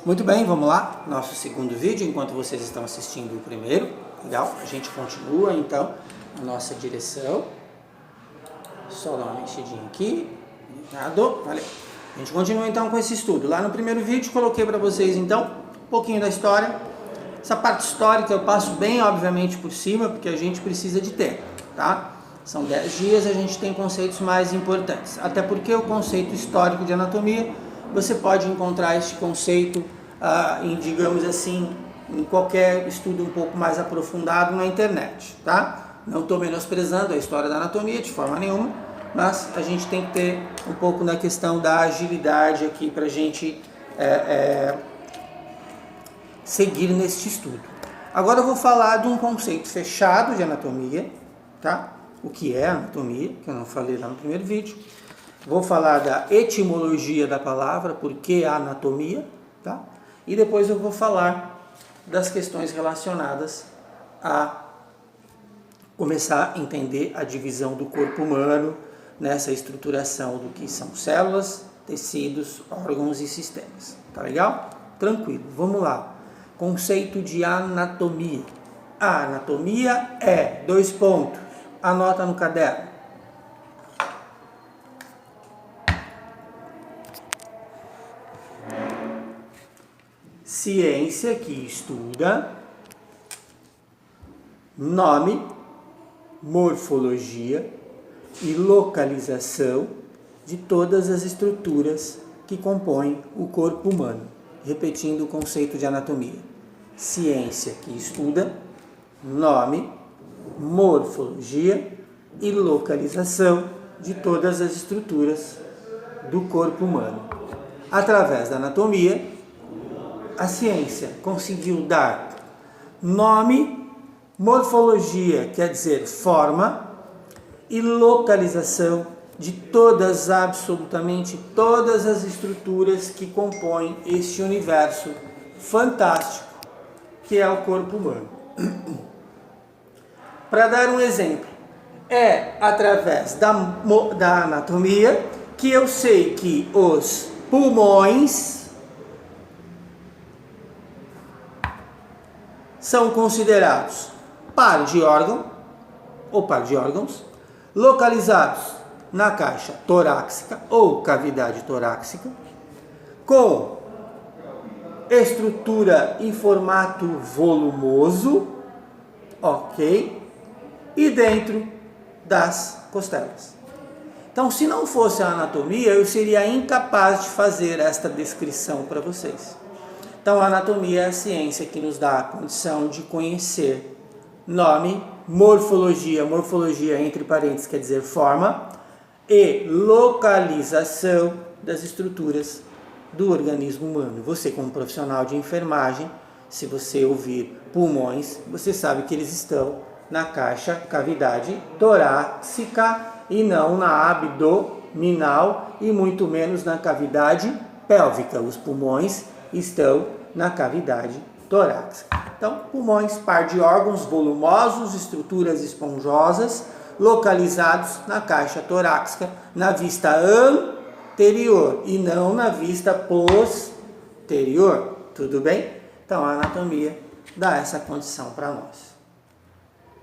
Muito bem, vamos lá, nosso segundo vídeo, enquanto vocês estão assistindo o primeiro, legal? A gente continua então a nossa direção, só dar uma mexidinha aqui, obrigado, valeu. A gente continua então com esse estudo. Lá no primeiro vídeo coloquei para vocês então um pouquinho da história. Essa parte histórica eu passo bem obviamente por cima, porque a gente precisa de tempo, tá? São 10 dias, a gente tem conceitos mais importantes, até porque o conceito histórico de anatomia, você pode encontrar este conceito, digamos assim, em qualquer estudo um pouco mais aprofundado na internet, tá? Não estou menosprezando a história da anatomia de forma nenhuma, mas a gente tem que ter um pouco da questão da agilidade aqui para a gente seguir neste estudo. Agora eu vou falar de um conceito fechado de anatomia, tá? O que é anatomia, que eu não falei lá no primeiro vídeo. Vou falar da etimologia da palavra, por que a anatomia, tá? E depois eu vou falar das questões relacionadas a começar a entender a divisão do corpo humano nessa estruturação do que são células, tecidos, órgãos e sistemas. Tá legal? Tranquilo, vamos lá. Conceito de anatomia. A anatomia é, anota no caderno. Ciência que estuda nome, morfologia e localização de todas as estruturas que compõem o corpo humano. Repetindo o conceito de anatomia. Ciência que estuda nome, morfologia e localização de todas as estruturas do corpo humano. Através da anatomia, a ciência conseguiu dar nome, morfologia, quer dizer forma, e localização de todas, absolutamente todas as estruturas que compõem este universo fantástico que é o corpo humano. Para dar um exemplo, é através da anatomia que eu sei que os pulmões são considerados par de órgão ou par de órgãos localizados na caixa torácica ou cavidade torácica, com estrutura em formato volumoso, ok? E dentro das costelas. Então, se não fosse a anatomia, eu seria incapaz de fazer esta descrição para vocês. Então, a anatomia é a ciência que nos dá a condição de conhecer nome, morfologia, entre parênteses quer dizer forma, e localização das estruturas do organismo humano. Você, como profissional de enfermagem, se você ouvir pulmões, você sabe que eles estão na caixa cavidade torácica e não na abdominal e muito menos na cavidade pélvica. Os pulmões estão na cavidade torácica. Então, pulmões, par de órgãos volumosos, estruturas esponjosas, localizados na caixa torácica, na vista anterior e não na vista posterior. Tudo bem? Então, a anatomia dá essa condição para nós.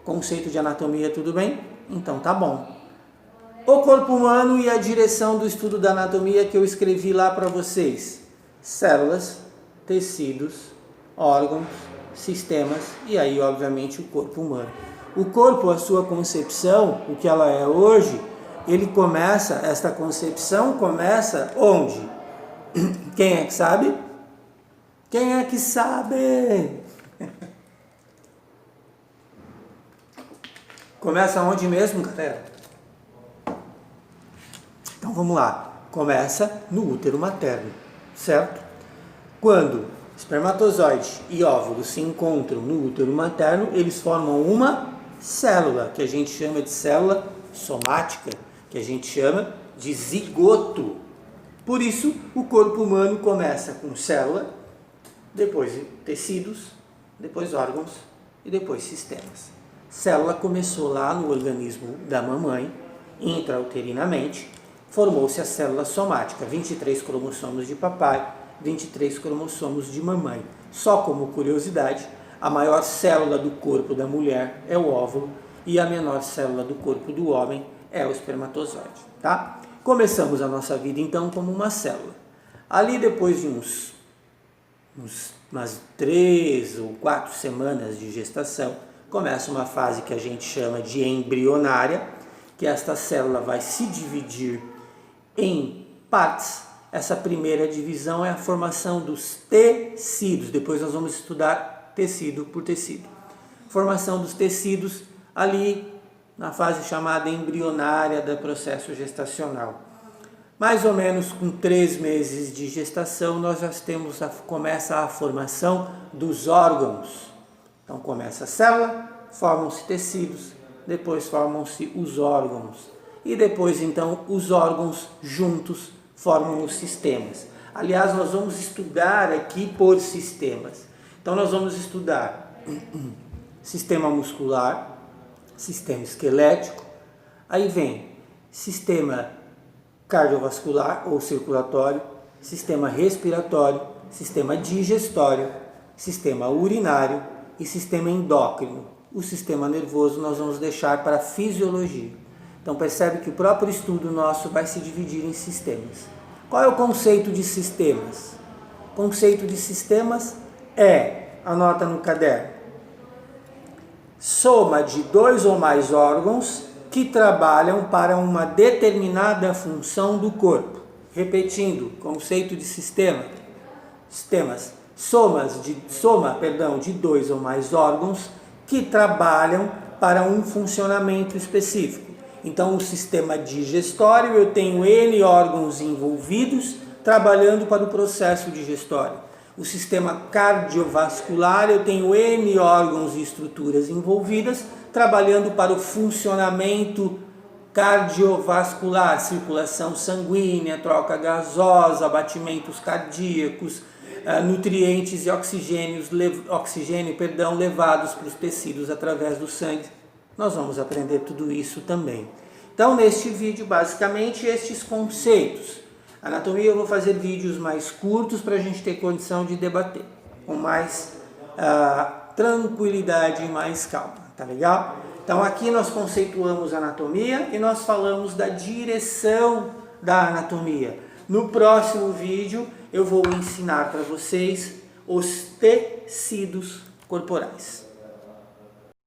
Conceito de anatomia, tudo bem? Então, tá bom. O corpo humano e a direção do estudo da anatomia que eu escrevi lá para vocês. Células, tecidos, órgãos, sistemas e aí, obviamente, o corpo humano. O corpo, a sua concepção, o que ela é hoje, esta concepção começa onde? Quem é que sabe? Quem é que sabe? Começa onde mesmo, galera? Então vamos lá. Começa no útero materno, certo? Quando espermatozoide e óvulo se encontram no útero materno, eles formam uma célula, que a gente chama de célula somática, que a gente chama de zigoto. Por isso, o corpo humano começa com célula, depois tecidos, depois órgãos e depois sistemas. Célula começou lá no organismo da mamãe, intrauterinamente, formou-se a célula somática, 23 cromossomos de papai 23 cromossomos de mamãe. Só como curiosidade, a maior célula do corpo da mulher é o óvulo e a menor célula do corpo do homem é o espermatozoide, tá? Começamos a nossa vida então como uma célula. Ali depois de umas 3 ou 4 semanas de gestação, começa uma fase que a gente chama de embrionária, que esta célula vai se dividir em partes. Essa primeira divisão é a formação dos tecidos, depois nós vamos estudar tecido por tecido. Formação dos tecidos ali na fase chamada embrionária do processo gestacional. Mais ou menos com 3 meses de gestação, nós já começa a formação dos órgãos. Então começa a célula, formam-se tecidos, depois formam-se os órgãos. E depois então os órgãos juntos formam os sistemas. Aliás, nós vamos estudar aqui por sistemas. Então nós vamos estudar sistema muscular, sistema esquelético, aí vem sistema cardiovascular ou circulatório, sistema respiratório, sistema digestório, sistema urinário e sistema endócrino. O sistema nervoso nós vamos deixar para a fisiologia. Então percebe que o próprio estudo nosso vai se dividir em sistemas. Qual é o conceito de sistemas? O conceito de sistemas é, anota no caderno, soma de 2 ou mais órgãos que trabalham para uma determinada função do corpo. Repetindo, conceito de sistemas, soma de 2 ou mais órgãos que trabalham para um funcionamento específico. Então, o sistema digestório, eu tenho N órgãos envolvidos trabalhando para o processo digestório. O sistema cardiovascular, eu tenho N órgãos e estruturas envolvidas trabalhando para o funcionamento cardiovascular, circulação sanguínea, troca gasosa, batimentos cardíacos, nutrientes e oxigênio levados para os tecidos através do sangue. Nós vamos aprender tudo isso também. Então, neste vídeo, basicamente, estes conceitos. Anatomia eu vou fazer vídeos mais curtos para a gente ter condição de debater com mais tranquilidade e mais calma, tá legal? Então aqui nós conceituamos anatomia e nós falamos da direção da anatomia. No próximo vídeo eu vou ensinar para vocês os tecidos corporais.